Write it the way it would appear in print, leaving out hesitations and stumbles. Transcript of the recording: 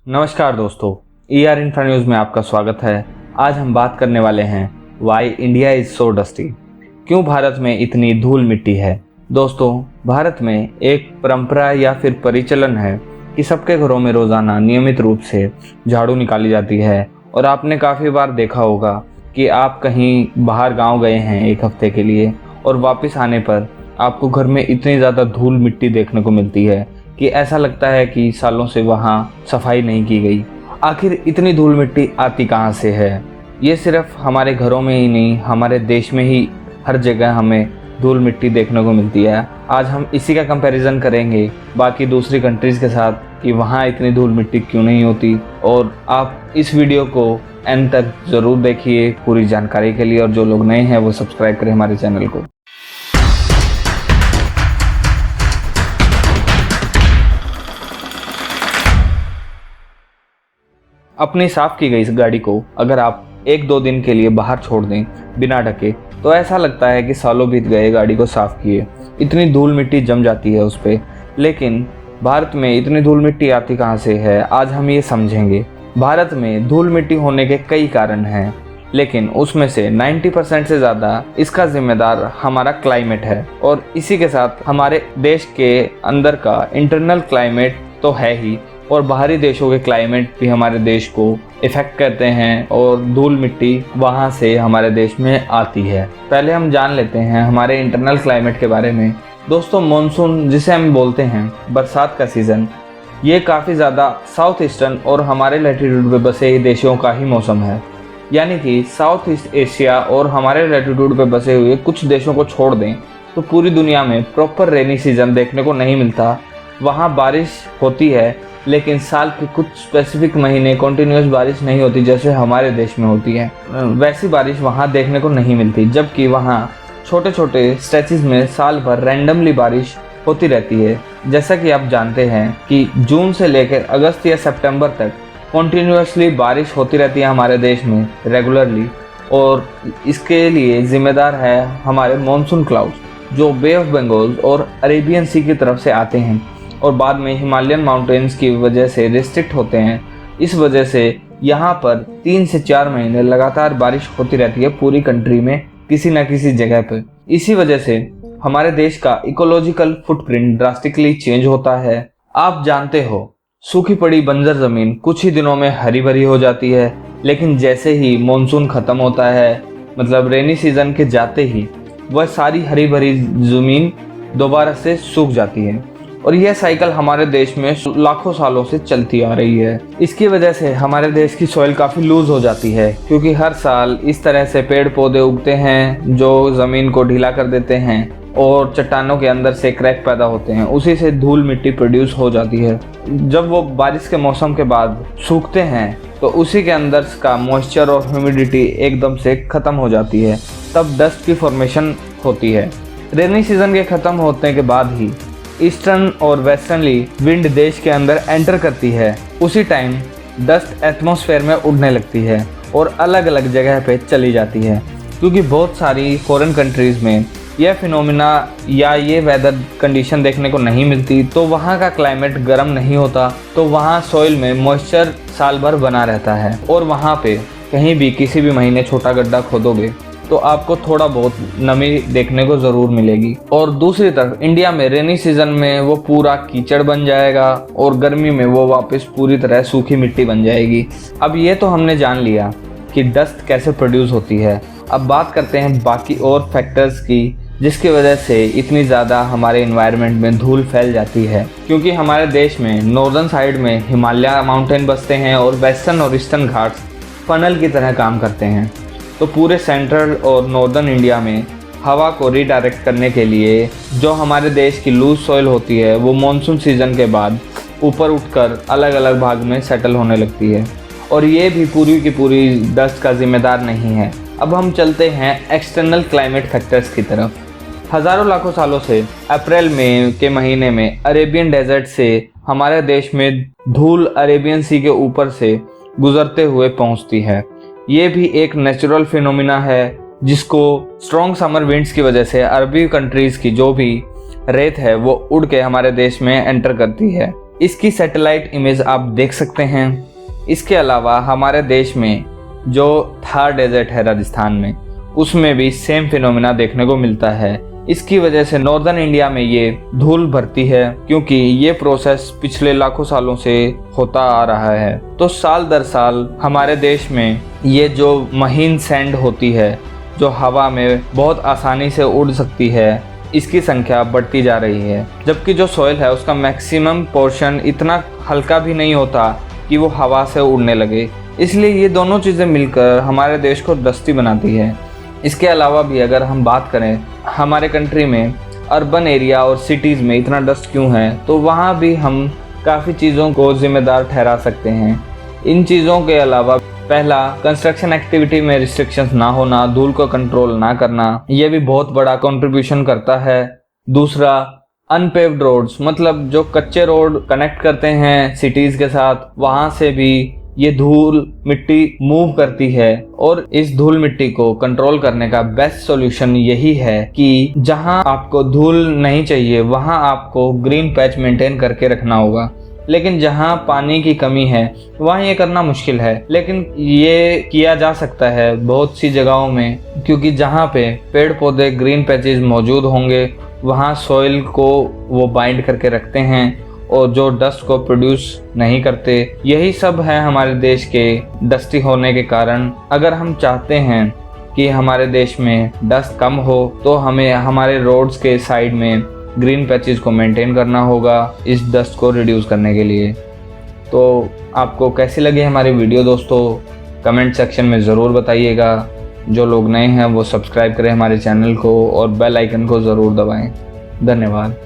नमस्कार दोस्तों, ER infra news में आपका स्वागत है। आज हम बात करने वाले हैं why India is so dusty. क्यों भारत में इतनी धूल मिट्टी है। दोस्तों, भारत में एक परंपरा या फिर परिचलन है कि सबके घरों में रोज़ाना नियमित रूप से झाड़ू निकाली जाती है। और आपने काफ़ी बार देखा होगा कि आप कहीं बाहर गाँव गए हैं एक हफ्ते के लिए और वापस आने पर आपको घर में इतनी ज़्यादा धूल मिट्टी देखने को मिलती है कि ऐसा लगता है कि सालों से वहाँ सफाई नहीं की गई। आखिर इतनी धूल मिट्टी आती कहाँ से है। ये सिर्फ हमारे घरों में ही नहीं, हमारे देश में ही हर जगह हमें धूल मिट्टी देखने को मिलती है। आज हम इसी का कंपैरिजन करेंगे बाकी दूसरी कंट्रीज़ के साथ कि वहाँ इतनी धूल मिट्टी क्यों नहीं होती। और आप इस वीडियो को एंड तक ज़रूर देखिए पूरी जानकारी के लिए, और जो लोग नए हैं वो सब्सक्राइब करें हमारे चैनल को। अपनी साफ़ की गई इस गाड़ी को अगर आप 1-2 दिन के लिए बाहर छोड़ दें बिना ढके तो ऐसा लगता है कि सालों बीत गए गाड़ी को साफ़ किए। इतनी धूल मिट्टी जम जाती है उस पर। लेकिन भारत में इतनी धूल मिट्टी आती कहाँ से है, आज हम ये समझेंगे। भारत में धूल मिट्टी होने के कई कारण हैं, लेकिन उसमें से 90% से ज़्यादा इसका जिम्मेदार हमारा क्लाइमेट है। और इसी के साथ हमारे देश के अंदर का इंटरनल क्लाइमेट तो है ही, और बाहरी देशों के क्लाइमेट भी हमारे देश को इफ़ेक्ट करते हैं और धूल मिट्टी वहाँ से हमारे देश में आती है। पहले हम जान लेते हैं हमारे इंटरनल क्लाइमेट के बारे में। दोस्तों, मानसून जिसे हम बोलते हैं बरसात का सीज़न, ये काफ़ी ज़्यादा साउथ ईस्टर्न और हमारे लैटिट्यूड पे बसे देशों का ही मौसम है। यानी कि साउथ ईस्ट एशिया और हमारे लैटिट्यूड पे बसे हुए कुछ देशों को छोड़ दें तो पूरी दुनिया में प्रॉपर रेनी सीज़न देखने को नहीं मिलता। वहाँ बारिश होती है लेकिन साल के कुछ स्पेसिफिक महीने कंटिन्यूस बारिश नहीं होती जैसे हमारे देश में होती है। वैसी बारिश वहाँ देखने को नहीं मिलती, जबकि वहाँ छोटे छोटे स्ट्रेचेस में साल भर रैंडमली बारिश होती रहती है। जैसा कि आप जानते हैं कि जून से लेकर अगस्त या सितंबर तक कंटिन्यूसली बारिश होती रहती है हमारे देश में रेगुलरली। और इसके लिए ज़िम्मेदार है हमारे मॉनसून क्लाउड्स जो बे ऑफ बंगाल और अरेबियन सी की तरफ से आते हैं और बाद में हिमालयन माउंटेन्स की वजह से रिस्ट्रिक्ट होते हैं। इस वजह से यहाँ पर 3 से 4 महीने लगातार बारिश होती रहती है पूरी कंट्री में किसी न किसी जगह पर। इसी वजह से हमारे देश का इकोलॉजिकल फुटप्रिंट ड्रास्टिकली चेंज होता है। आप जानते हो, सूखी पड़ी बंजर ज़मीन कुछ ही दिनों में हरी भरी हो जाती है, लेकिन जैसे ही मॉनसून ख़त्म होता है, मतलब रेनी सीज़न के जाते ही वह सारी हरी भरी ज़मीन दोबारा से सूख जाती है। और यह साइकिल हमारे देश में लाखों सालों से चलती आ रही है। इसकी वजह से हमारे देश की सॉइल काफ़ी लूज हो जाती है, क्योंकि हर साल इस तरह से पेड़ पौधे उगते हैं जो ज़मीन को ढीला कर देते हैं और चट्टानों के अंदर से क्रैक पैदा होते हैं। उसी से धूल मिट्टी प्रोड्यूस हो जाती है। जब वो बारिश के मौसम के बाद सूखते हैं तो उसी के अंदर का मॉइस्चर और ह्यूमिडिटी एकदम से ख़त्म हो जाती है, तब डस्ट की फॉर्मेशन होती है। रेनी सीज़न के ख़त्म होने के बाद ही ईस्टर्न और वेस्टर्नली विंड देश के अंदर एंटर करती है। उसी टाइम डस्ट एटमॉस्फेयर में उड़ने लगती है और अलग अलग जगह पे चली जाती है, क्योंकि बहुत सारी फॉरेन कंट्रीज़ में यह फिनोमिना या ये वेदर कंडीशन देखने को नहीं मिलती। तो वहाँ का क्लाइमेट गर्म नहीं होता, तो वहाँ सॉइल में मॉइस्चर साल भर बना रहता है। और वहाँ पे कहीं भी किसी भी महीने छोटा गड्ढा खोदोगे तो आपको थोड़ा बहुत नमी देखने को ज़रूर मिलेगी। और दूसरी तरफ इंडिया में रेनी सीज़न में वो पूरा कीचड़ बन जाएगा और गर्मी में वो वापस पूरी तरह सूखी मिट्टी बन जाएगी। अब ये तो हमने जान लिया कि डस्ट कैसे प्रोड्यूस होती है। अब बात करते हैं बाकी और फैक्टर्स की जिसकी वजह से इतनी ज़्यादा हमारे इन्वायरमेंट में धूल फैल जाती है। क्योंकि हमारे देश में नॉर्दर्न साइड में हिमालय माउंटेन बसते हैं और वेस्टर्न और ईस्टर्न घाट्स फनल की तरह काम करते हैं। तो पूरे सेंट्रल और नॉर्दर्न इंडिया में हवा को रीडायरेक्ट करने के लिए जो हमारे देश की लूज सॉइल होती है वो मॉनसून सीज़न के बाद ऊपर उठकर अलग अलग भाग में सेटल होने लगती है, और ये भी पूरी की पूरी डस्ट का जिम्मेदार नहीं है। अब हम चलते हैं एक्सटर्नल क्लाइमेट फैक्टर्स की तरफ। हज़ारों लाखों सालों से अप्रैल मई के महीने में अरेबियन डेजर्ट से हमारे देश में धूल अरेबियन सी के ऊपर से गुजरते हुए पहुंचती है। ये भी एक नेचुरल फिनोमिना है जिसको स्ट्रॉन्ग समर विंड्स की वजह से अरबी कंट्रीज़ की जो भी रेत है वो उड़ के हमारे देश में एंटर करती है। इसकी सैटेलाइट इमेज आप देख सकते हैं। इसके अलावा हमारे देश में जो थार डेजर्ट है राजस्थान में, उसमें भी सेम फिनोमेना देखने को मिलता है। इसकी वजह से नॉर्दर्न इंडिया में ये धूल भरती है, क्योंकि ये प्रोसेस पिछले लाखों सालों से होता आ रहा है। तो साल दर साल हमारे देश में ये जो महीन सैंड होती है, जो हवा में बहुत आसानी से उड़ सकती है, इसकी संख्या बढ़ती जा रही है। जबकि जो सॉइल है उसका मैक्सिमम पोर्शन इतना हल्का भी नहीं होता कि वो हवा से उड़ने लगे। इसलिए ये दोनों चीज़ें मिलकर हमारे देश को डस्टी बनाती है। इसके अलावा भी अगर हम बात करें हमारे कंट्री में अर्बन एरिया और सिटीज़ में इतना डस्ट क्यों है, तो वहाँ भी हम काफ़ी चीज़ों को जिम्मेदार ठहरा सकते हैं। इन चीज़ों के अलावा पहला, कंस्ट्रक्शन एक्टिविटी में रिस्ट्रिक्शंस ना होना, धूल को कंट्रोल ना करना, यह भी बहुत बड़ा कंट्रीब्यूशन करता है। दूसरा, अनपेव्ड रोड्स, मतलब जो कच्चे रोड कनेक्ट करते हैं सिटीज़ के साथ, वहाँ से भी ये धूल मिट्टी मूव करती है। और इस धूल मिट्टी को कंट्रोल करने का बेस्ट सॉल्यूशन यही है कि जहां आपको धूल नहीं चाहिए वहां आपको ग्रीन पैच मेंटेन करके रखना होगा। लेकिन जहां पानी की कमी है वहां ये करना मुश्किल है, लेकिन ये किया जा सकता है बहुत सी जगहों में, क्योंकि जहां पे पेड़ पौधे ग्रीन पैचेस मौजूद होंगे वहां सॉइल को वो बाइंड करके रखते हैं और जो डस्ट को प्रोड्यूस नहीं करते। यही सब है हमारे देश के डस्टी होने के कारण। अगर हम चाहते हैं कि हमारे देश में डस्ट कम हो तो हमें हमारे रोड्स के साइड में ग्रीन पैचेस को मेंटेन करना होगा इस डस्ट को रिड्यूस करने के लिए। तो आपको कैसी लगी हमारी वीडियो दोस्तों, कमेंट सेक्शन में ज़रूर बताइएगा। जो लोग नए हैं वो सब्सक्राइब करें हमारे चैनल को और बेल आइकन को ज़रूर दबाएं। धन्यवाद।